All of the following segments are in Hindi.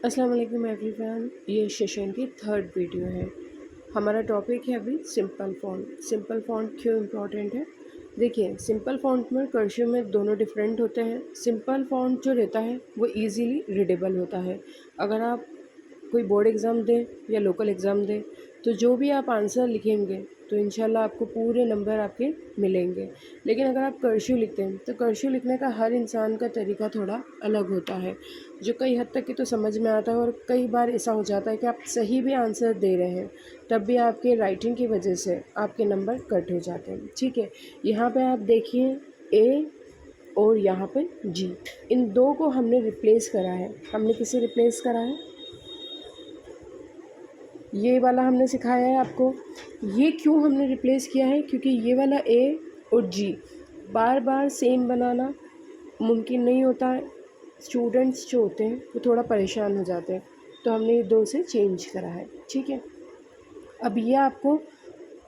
अस्सलाम वालेकुम एवरीवन। ये सेशन की थर्ड वीडियो है। हमारा टॉपिक है अभी सिंपल फ़ॉन्ट। सिंपल फ़ॉन्ट क्यों इम्पॉर्टेंट है? देखिए, सिंपल फ़ॉन्ट में कर्सिव में दोनों डिफरेंट होते हैं। सिंपल फ़ॉन्ट जो रहता है वो इजीली रीडेबल होता है। अगर आप कोई बोर्ड एग्ज़ाम दें या लोकल एग्ज़ाम दें, तो जो भी आप आंसर लिखेंगे तो इंशाल्लाह आपको पूरे नंबर आपके मिलेंगे। लेकिन अगर आप कर्सिव लिखते हैं तो कर्सिव लिखने का हर इंसान का तरीका थोड़ा अलग होता है, जो कई हद तक की तो समझ में आता है, और कई बार ऐसा हो जाता है कि आप सही भी आंसर दे रहे हैं तब भी आपके राइटिंग की वजह से आपके नंबर कट हो जाते हैं। ठीक है, यहाँ पे आप देखिए ए और यहाँ पे जी, इन दो को हमने रिप्लेस करा है। हमने किसे रिप्लेस करा है? ये वाला हमने सिखाया है आपको। ये क्यों हमने रिप्लेस किया है? क्योंकि ये वाला ए और जी बार बार सेम बनाना मुमकिन नहीं होता है। स्टूडेंट्स जो होते हैं वो थोड़ा परेशान हो जाते हैं, तो हमने ये दो से चेंज करा है। ठीक है, अब ये आपको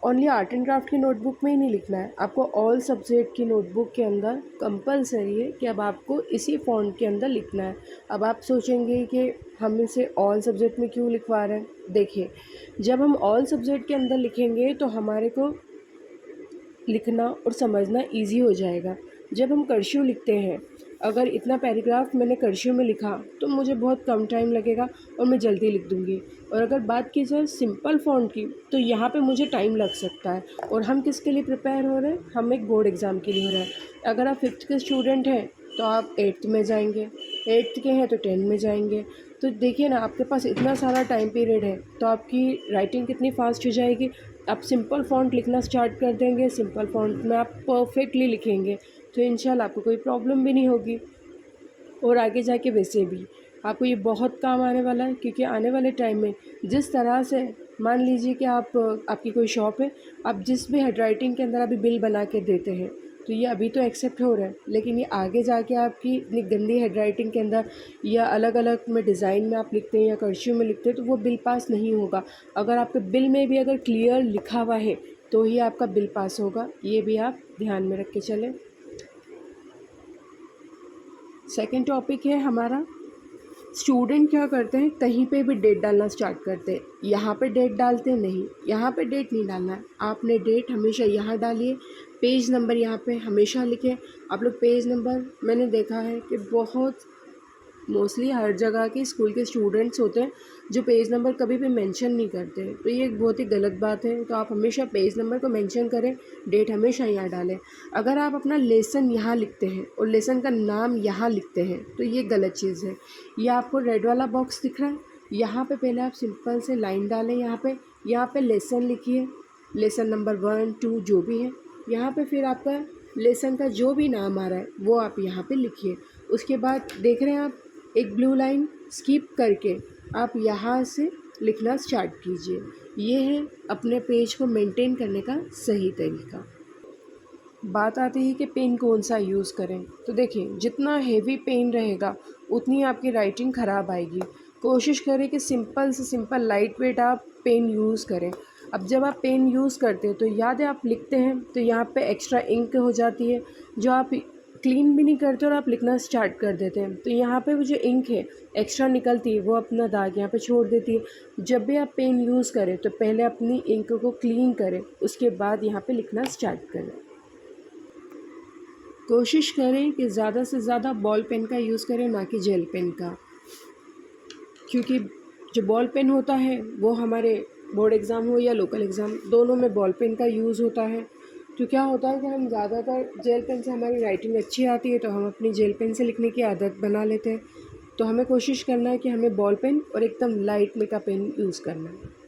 ओनली आर्ट एंड क्राफ्ट की नोटबुक में ही नहीं लिखना है, आपको ऑल सब्जेक्ट की नोटबुक के अंदर कंपलसरी है कि अब आपको इसी फ़ॉन्ट के अंदर लिखना है। अब आप सोचेंगे कि हम इसे ऑल सब्जेक्ट में क्यों लिखवा रहे हैं? देखिए, जब हम ऑल सब्जेक्ट के अंदर लिखेंगे तो हमारे को लिखना और समझना इजी हो जाएगा। जब हम कर्सिव लिखते हैं, अगर इतना पैराग्राफ मैंने कर्सिव में लिखा तो मुझे बहुत कम टाइम लगेगा और मैं जल्दी लिख दूँगी। और अगर बात की जाए सिंपल फ़ॉन्ट की, तो यहाँ पे मुझे टाइम लग सकता है। और हम किसके लिए प्रिपेयर हो रहे हैं? हम एक बोर्ड एग्ज़ाम के लिए हो रहे हैं। अगर आप 5th के स्टूडेंट हैं तो आप 8th में जाएंगे, 8th के हैं तो 10 में जाएंगे। तो देखिए ना, आपके पास इतना सारा टाइम पीरियड है, तो आपकी राइटिंग कितनी फास्ट हो जाएगी। आप सिंपल फ़ॉन्ट लिखना स्टार्ट कर देंगे, सिंपल फ़ॉन्ट में आप परफेक्टली लिखेंगे तो इंशाल्लाह आपको कोई प्रॉब्लम भी नहीं होगी। और आगे जाके वैसे भी आपको ये बहुत काम आने वाला है, क्योंकि आने वाले टाइम में जिस तरह से, मान लीजिए कि आप आपकी कोई शॉप है, आप जिस भी हैंडराइटिंग के अंदर अभी बिल बना के देते हैं तो ये अभी तो एक्सेप्ट हो रहा है, लेकिन ये आगे जाके आपकी इतनी गंदी हैंडराइटिंग के अंदर या अलग अलग में डिज़ाइन में आप लिखते हैं या कर्सिव में लिखते हैं तो वो बिल पास नहीं होगा। अगर आपके बिल में भी अगर क्लियर लिखा हुआ है तो ही आपका बिल पास होगा, ये भी आप ध्यान में रख के चलें। सेकेंड टॉपिक है हमारा, स्टूडेंट क्या करते हैं, कहीं पे भी डेट डालना स्टार्ट करते हैं। यहाँ पे डेट डालते हैं, नहीं, यहाँ पे डेट नहीं डालना है। आपने डेट हमेशा यहाँ डालिए, पेज नंबर यहाँ पे हमेशा लिखें। आप लोग पेज नंबर, मैंने देखा है कि बहुत मोस्टली हर जगह के स्कूल के स्टूडेंट्स होते हैं जो पेज नंबर कभी भी मेंशन नहीं करते, तो ये एक बहुत ही गलत बात है। तो आप हमेशा पेज नंबर को मेंशन करें, डेट हमेशा यहाँ डालें। अगर आप अपना लेसन यहाँ लिखते हैं और लेसन का नाम यहाँ लिखते हैं तो ये गलत चीज़ है। ये आपको रेड वाला बॉक्स दिख रहा है, यहाँ पे पहले आप सिंपल से लाइन डालें। यहाँ पे लेसन लिखिए, लेसन नंबर 1 2 जो भी है। यहाँ पे फिर आपका लेसन का जो भी नाम आ रहा है वो आप यहाँ पे लिखिए। उसके बाद देख रहे हैं आप, एक ब्लू लाइन स्किप करके आप यहाँ से लिखना स्टार्ट कीजिए। ये है अपने पेज को मेंटेन करने का सही तरीका। बात आती है कि पेन कौन सा यूज़ करें, तो देखिए, जितना हेवी पेन रहेगा उतनी आपकी राइटिंग ख़राब आएगी। कोशिश करें कि सिंपल से सिंपल लाइट वेट आप पेन यूज़ करें। अब जब आप पेन यूज़ करते हैं तो याद है, आप लिखते हैं तो यहाँ पे एक्स्ट्रा इंक हो जाती है जो आप क्लीन भी नहीं करते और आप लिखना स्टार्ट कर देते हैं, तो यहाँ पे वो जो इंक है एक्स्ट्रा निकलती है, वो अपना दाग यहाँ पे छोड़ देती है। जब भी आप पेन यूज़ करें तो पहले अपनी इंक को क्लीन करें, उसके बाद यहाँ पे लिखना स्टार्ट करें। कोशिश करें कि ज़्यादा से ज़्यादा बॉल पेन का यूज़ करें, ना कि जेल पेन का, क्योंकि जो बॉल पेन होता है वो हमारे बोर्ड एग्ज़ाम हो या लोकल एग्ज़ाम, दोनों में बॉल पेन का यूज़ होता है। तो क्या होता है कि हम ज़्यादातर जेल पेन से हमारी राइटिंग अच्छी आती है तो हम अपनी जेल पेन से लिखने की आदत बना लेते हैं। तो हमें कोशिश करना है कि हमें बॉल पेन और एकदम लाइट में का पेन यूज़ करना है।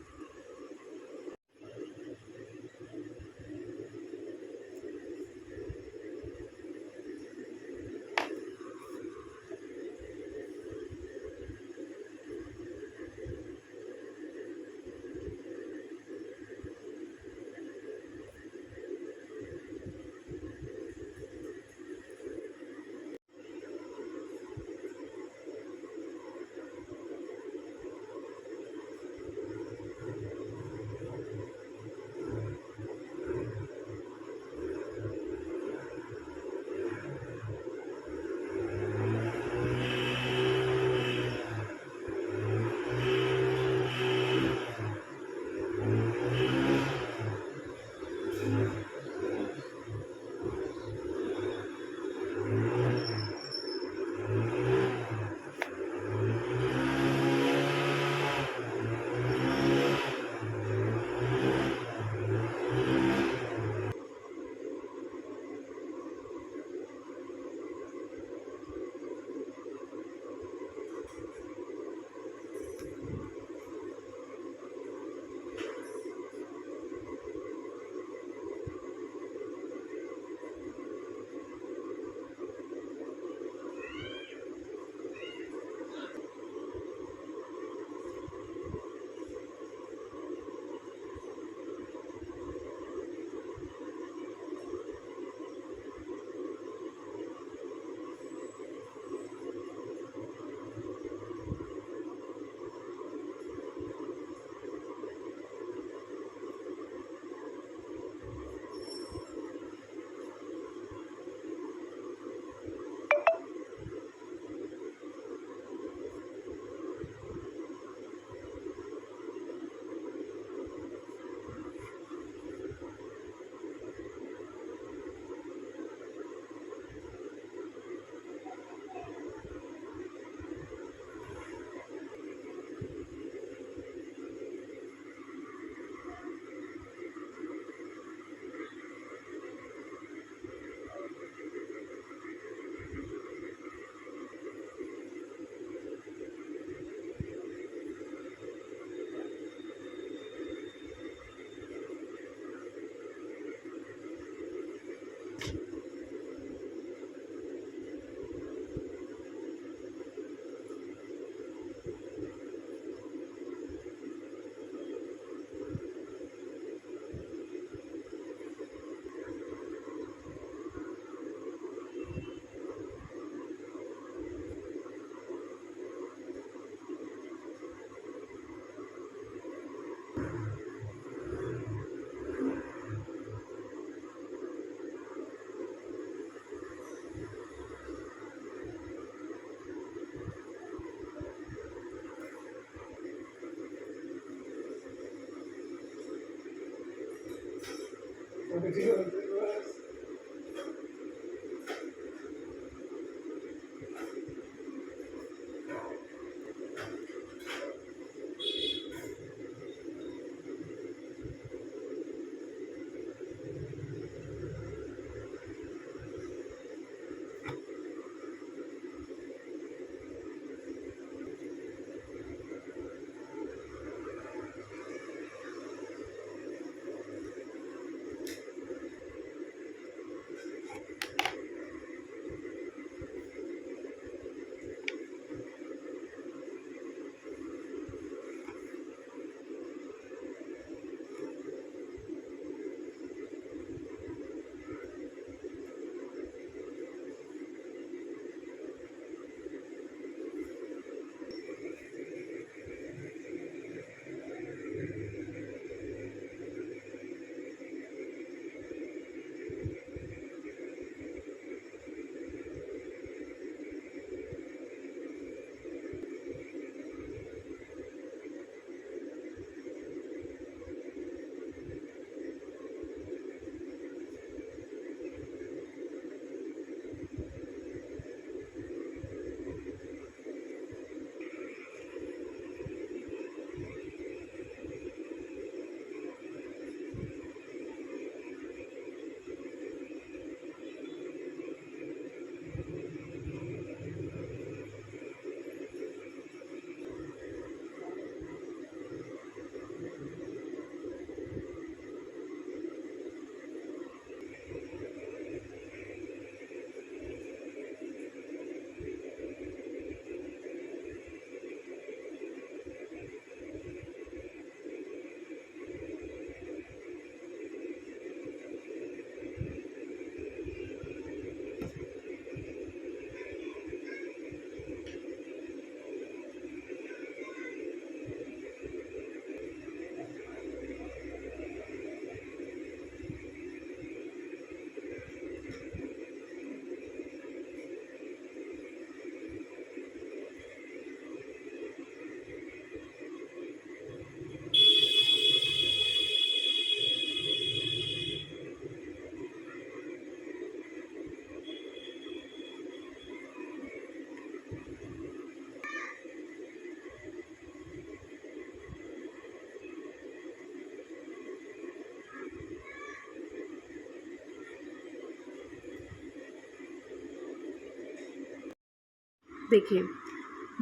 देखिए,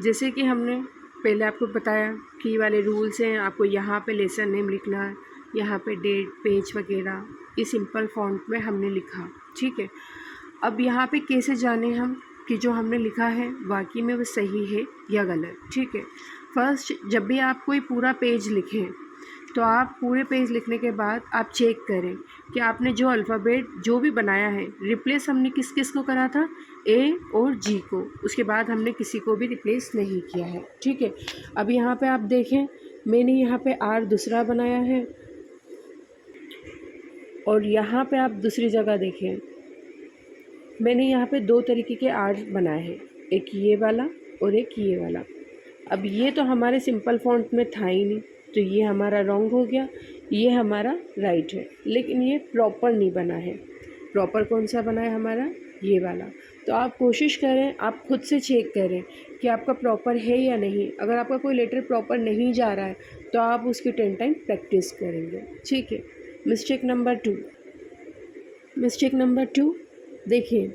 जैसे कि हमने पहले आपको बताया कि ये वाले रूल्स हैं, आपको यहाँ पे लेसन नेम लिखना है, यहाँ पे डेट, पेज वगैरह, ये सिंपल फ़ॉन्ट में हमने लिखा, ठीक है। अब यहाँ पे कैसे जाने हम कि जो हमने लिखा है वाकई में वो सही है या गलत, ठीक है। फर्स्ट, जब भी आप कोई पूरा पेज लिखें तो आप पूरे पेज लिखने के बाद आप चेक करें कि आपने जो अल्फ़ाबेट जो भी बनाया है, रिप्लेस हमने किस किस को करा था, ए और जी को, उसके बाद हमने किसी को भी रिप्लेस नहीं किया है, ठीक है। अब यहाँ पे आप देखें, मैंने यहाँ पे आर दूसरा बनाया है और यहाँ पे आप दूसरी जगह देखें, मैंने यहाँ पे दो तरीके के आर बनाए हैं, एक ये वाला और एक ये वाला। अब ये तो हमारे सिंपल फ़ॉन्ट में था ही नहीं, तो ये हमारा रॉन्ग हो गया, ये हमारा राइट है, लेकिन ये प्रॉपर नहीं बना है। प्रॉपर कौन सा बना है हमारा, ये वाला। तो आप कोशिश करें, आप खुद से चेक करें कि आपका प्रॉपर है या नहीं। अगर आपका कोई लेटर प्रॉपर नहीं जा रहा है तो आप उसकी 10 टाइम प्रैक्टिस करेंगे, ठीक है। मिस्टेक नंबर 2 देखिए,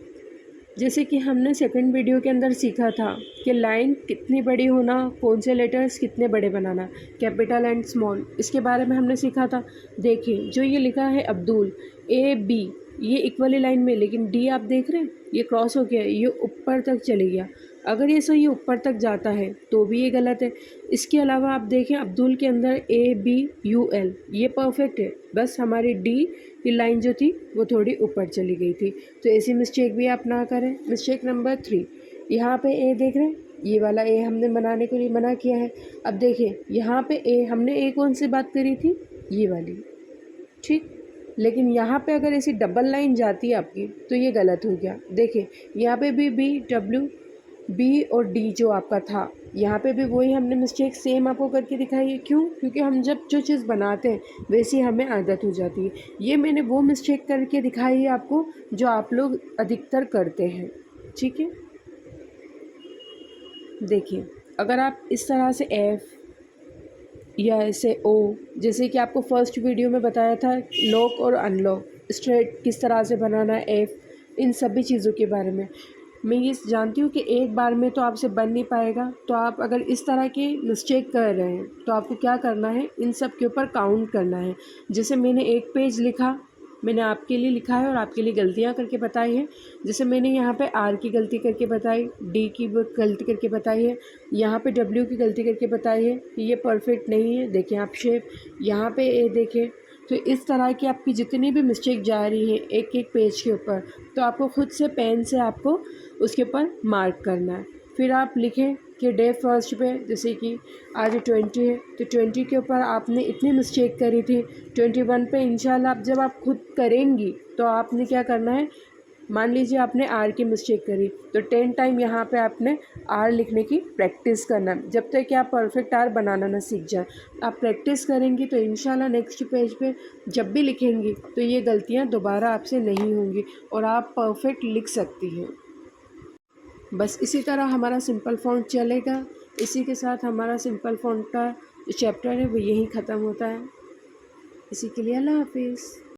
जैसे कि हमने सेकंड वीडियो के अंदर सीखा था कि लाइन कितनी बड़ी होना, कौन से लेटर्स कितने बड़े बनाना, कैपिटल एंड स्मॉल, इसके बारे में हमने सीखा था। देखिए, जो ये लिखा है अब्दुल, ए बी, ये इक्वली लाइन में, लेकिन डी आप देख रहे हैं ये क्रॉस हो गया, ये ऊपर तक चले गया। अगर ये सही ऊपर तक जाता है तो भी ये गलत है। इसके अलावा आप देखें अब्दुल के अंदर ए बी यू एल, ये परफेक्ट है, बस हमारी डी की लाइन जो थी वो थोड़ी ऊपर चली गई थी। तो ऐसी मिस्टेक भी आप ना करें। मिस्टेक नंबर 3, यहाँ पे ए देख रहे हैं, ये वाला ए हमने बनाने के लिए मना किया है। अब देखिए यहाँ पे ए, हमने ए कौन सी बात करी थी, ये वाली, ठीक। लेकिन यहाँ पे अगर ऐसी डबल लाइन जाती है आपकी तो ये गलत हो गया। देखिए यहाँ पे भी बी डब्ल्यू बी और डी जो आपका था, यहाँ पे भी वही हमने मिस्टेक सेम आपको करके दिखाई है। क्यों? क्योंकि हम जब जो चीज़ बनाते हैं वैसी हमें आदत हो जाती है। ये मैंने वो मिस्टेक करके दिखाई है आपको जो आप लोग अधिकतर करते हैं। ठीक है, देखिए, अगर आप इस तरह से एफ़ या ऐसे ओ, जैसे कि आपको फर्स्ट वीडियो में बताया था लॉक और अनलॉक स्ट्रेट किस तरह से बनाना है, एफ़, इन सभी चीज़ों के बारे में मैं ये जानती हूँ कि एक बार में तो आपसे बन नहीं पाएगा। तो आप अगर इस तरह की मिस्टेक कर रहे हैं तो आपको क्या करना है, इन सब के ऊपर काउंट करना है। जैसे मैंने एक पेज लिखा, मैंने आपके लिए लिखा है और आपके लिए गलतियाँ करके बताई हैं। जैसे मैंने यहाँ पे आर की गलती करके बताई, डी की गलती करके बताई है, यहाँ पे डब्ल्यू की गलती करके बताई है कि ये परफेक्ट नहीं है। देखें आप शेप, यहाँ पे ए देखें। तो इस तरह की आपकी जितनी भी मिस्टेक जा रही है एक एक पेज के ऊपर, तो आपको खुद से पेन से आपको उसके ऊपर मार्क करना है। फिर आप लिखें कि डे फर्स्ट पे जैसे कि आज 20 है तो 20 के ऊपर आपने इतनी मिस्टेक करी थी, 21 पे इंशाल्लाह आप जब आप खुद करेंगी तो आपने क्या करना है, मान लीजिए आपने आर की मिस्टेक करी तो 10 टाइम यहाँ पे आपने आर लिखने की प्रैक्टिस करना है, जब तक कि आप परफेक्ट आर बनाना ना सीख जाए। आप प्रैक्टिस करेंगी तो इंशाल्लाह नेक्स्ट पेज पे जब भी लिखेंगी तो ये गलतियाँ दोबारा आपसे नहीं होंगी और आप परफेक्ट लिख सकती हैं। बस इसी तरह हमारा सिंपल फ़ॉन्ट चलेगा। इसी के साथ हमारा सिंपल फ़ॉन्ट का जो चैप्टर है वो यहीं ख़त्म होता है। इसी के लिए अल्लाह हाफ़िज़।